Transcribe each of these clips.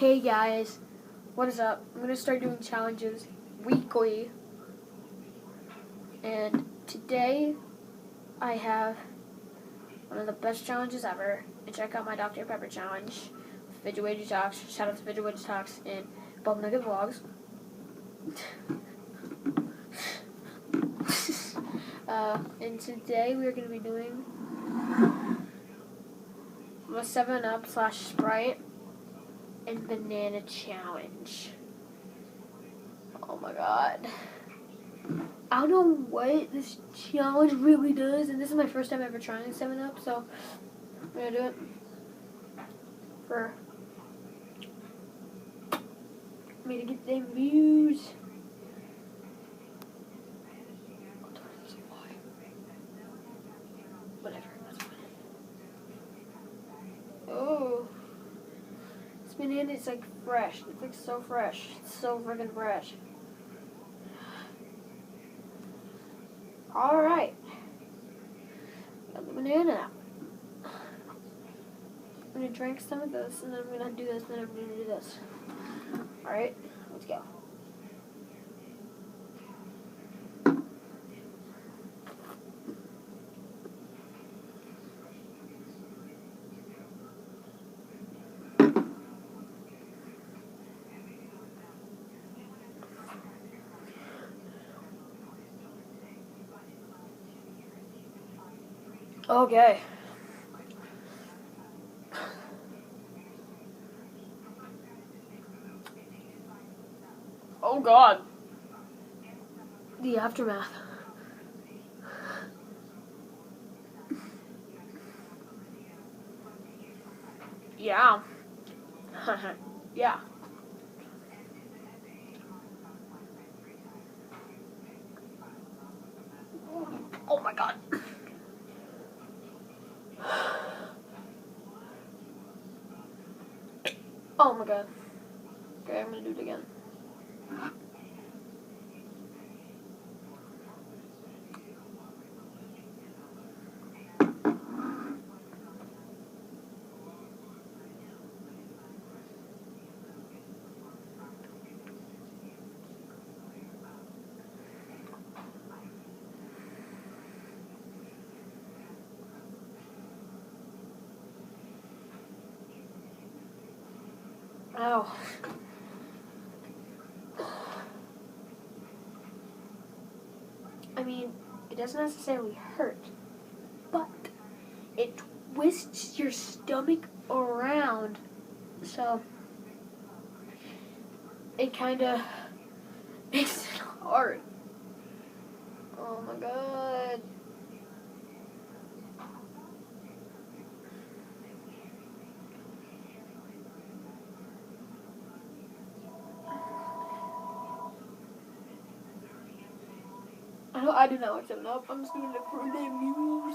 Hey guys, what is up? I'm gonna start doing challenges weekly, and today I have one of the best challenges ever. And check out my Dr. Pepper challenge, Fidget Detox. Shout out to Fidget Detox and Bubble Nugget Vlogs. And today we're gonna be doing the 7-Up / Sprite and Banana Challenge. Oh my god. I don't know what this challenge really does, and this is my first time ever trying 7-Up, so I'm going to do it for me to get them views. Whatever, that's fine. Oh, this banana is like fresh. It's like so fresh. It's so freaking fresh. Alright. Got the banana out. I'm going to drink some of this, and then I'm going to do this, and then I'm going to do this. Alright, let's go. Okay. Oh god. The aftermath. Yeah. Yeah. Oh my god. Oh my god. Okay, I'm gonna do it again. Ow. I mean, it doesn't necessarily hurt, but it twists your stomach around, so it kind of makes it hard. Oh my god. I do not like 7-Up. I'm just gonna look for the news.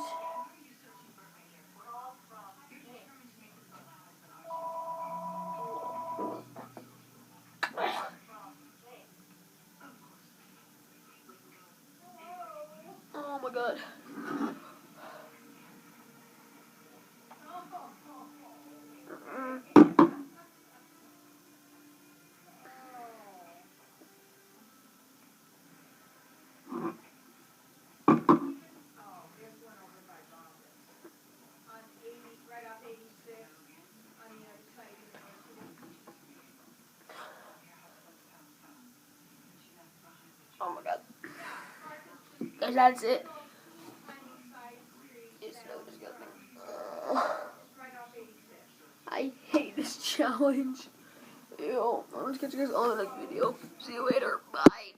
Oh my god. Oh my god. And that's it. It's so disgusting. I hate this challenge. Ew. I'm just catch you guys on the next video. See you later. Bye.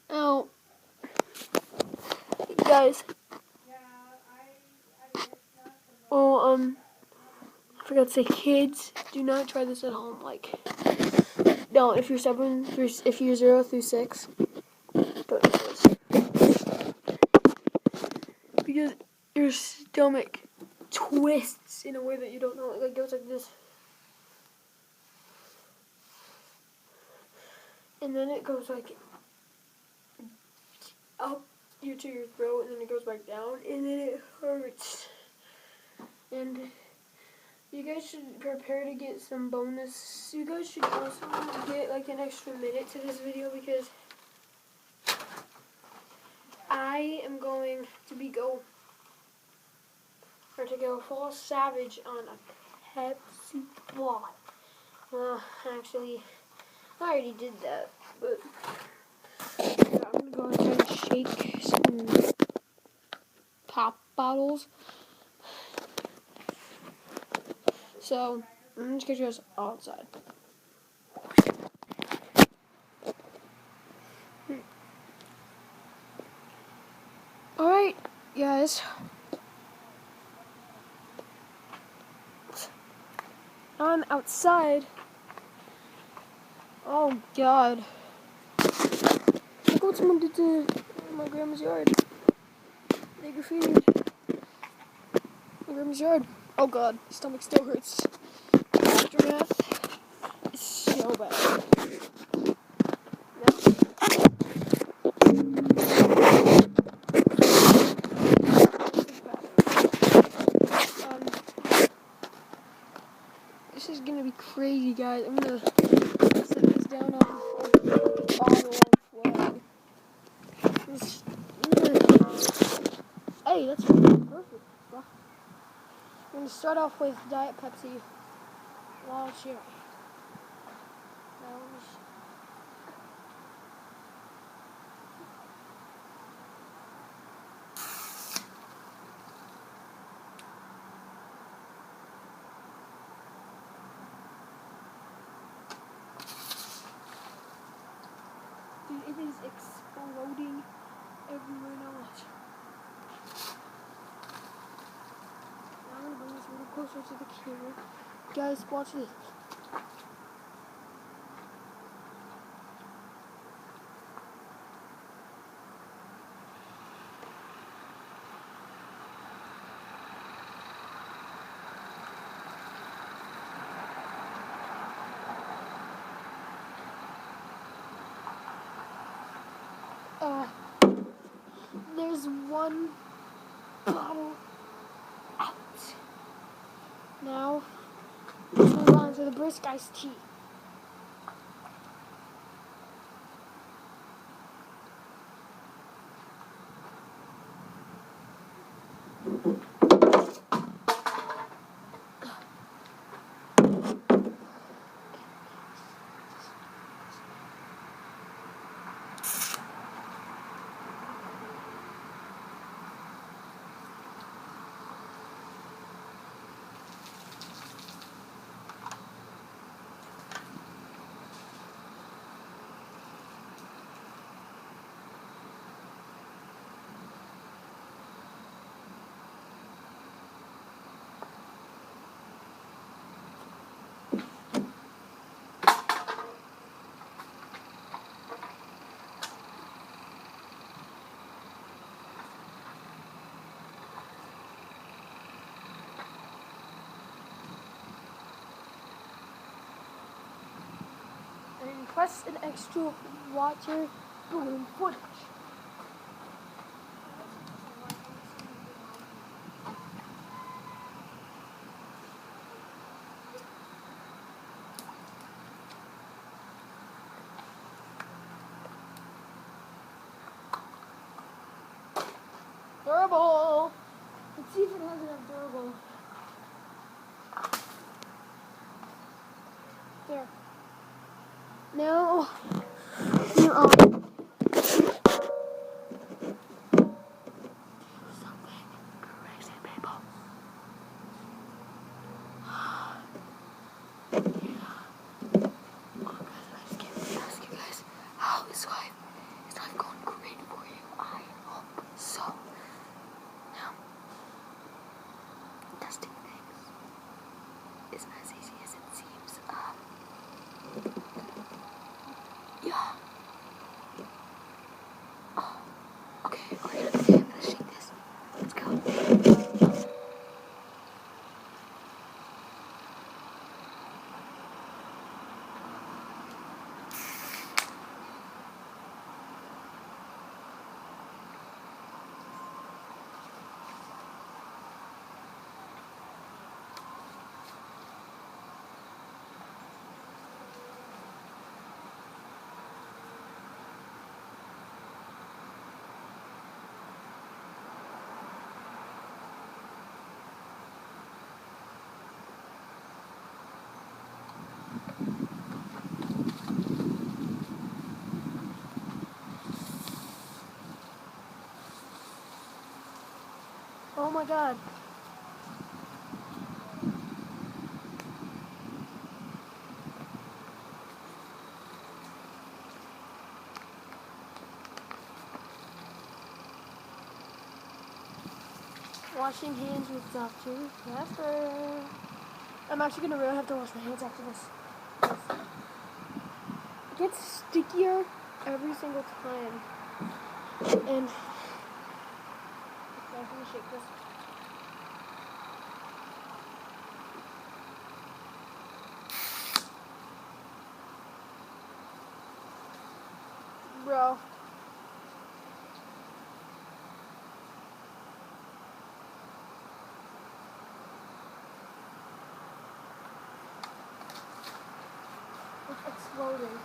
Oh. Guys. Oh, I forgot to say, kids, do not try this at home. Like, no, if you're 0 through 6, don't do this. Because your stomach twists in a way that you don't know. It like goes like this. And then it goes like up to your throat, and then it goes back down, and then it hurts. And You guys should prepare to get some bonus. You guys should also get like an extra minute to this video because I am going to go full savage on a Pepsi bot. Well, actually, I already did that, but yeah, I'm gonna go ahead and shake some pop bottles. So I'm just gonna get us outside. Alright, guys. I'm outside. Oh god. Look what someone did to my grandma's yard. They graffitied my grandma's yard. Oh god, my stomach still hurts. Aftermath is so bad. This is gonna be crazy, guys. I'm gonna set this down on a bottle of flag. Hey, that's perfect, bro. I'm gonna start off with Diet Pepsi. Wild cherry. Now let me Dude, it is exploding everywhere now. Watch. Now I'm gonna bring this a little closer to the camera. Guys, watch this. There's one bottle out. Now, let's move on to the brisk iced tea. And request an extra water balloon footage. Durable. Let's see if it has enough durable. There. Now, you're on. Something crazy, people. Ask you guys, how is life? Is life going great for you? I hope so. Now, testing things is as easy as it seems. Yeah. Oh, okay, alright, okay, I'm gonna shake this. Let's go. Oh my god. Washing hands with Dr. Pepper. I'm actually gonna really have to wash my hands after this. It gets stickier every single time. And I'm gonna shake this. Bro. It's exploding.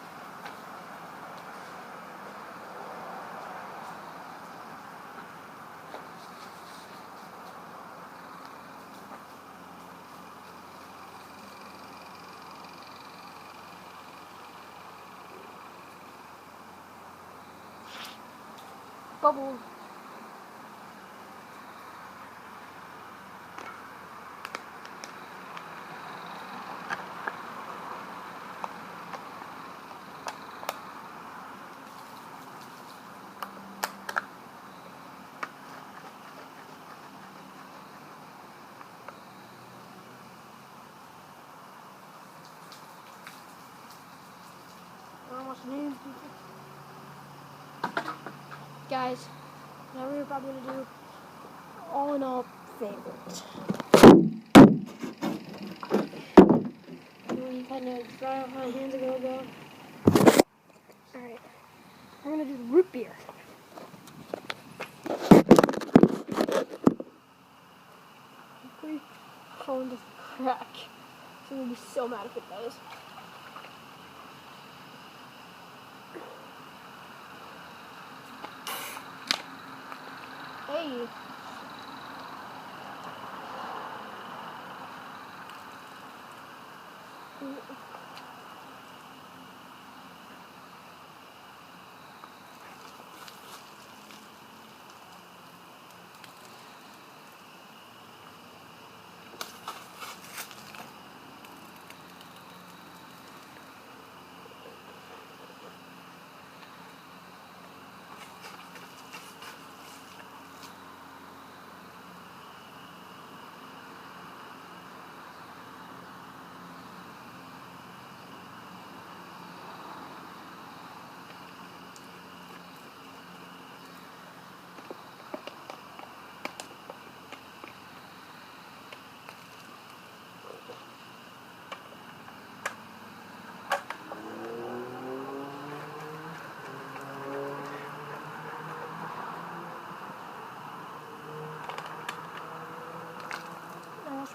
Bubble. Guys, now we're probably gonna do all in all favorite. You kind of dry off my hands a little bit. Alright, we're gonna do the root beer. Hopefully, phone doesn't crack. So I'm gonna be so mad if it does. Hey.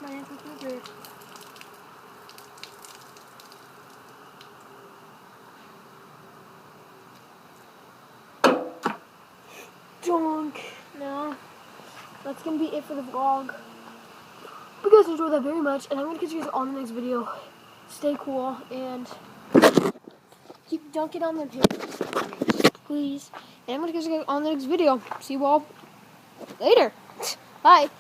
My hands with root beer. Donk. Now, that's gonna be it for the vlog. Hope you guys enjoyed that very much, and I'm gonna catch you guys on the next video. Stay cool and keep dunking on the page, please. And I'm gonna catch you guys on the next video. See you all later. Bye.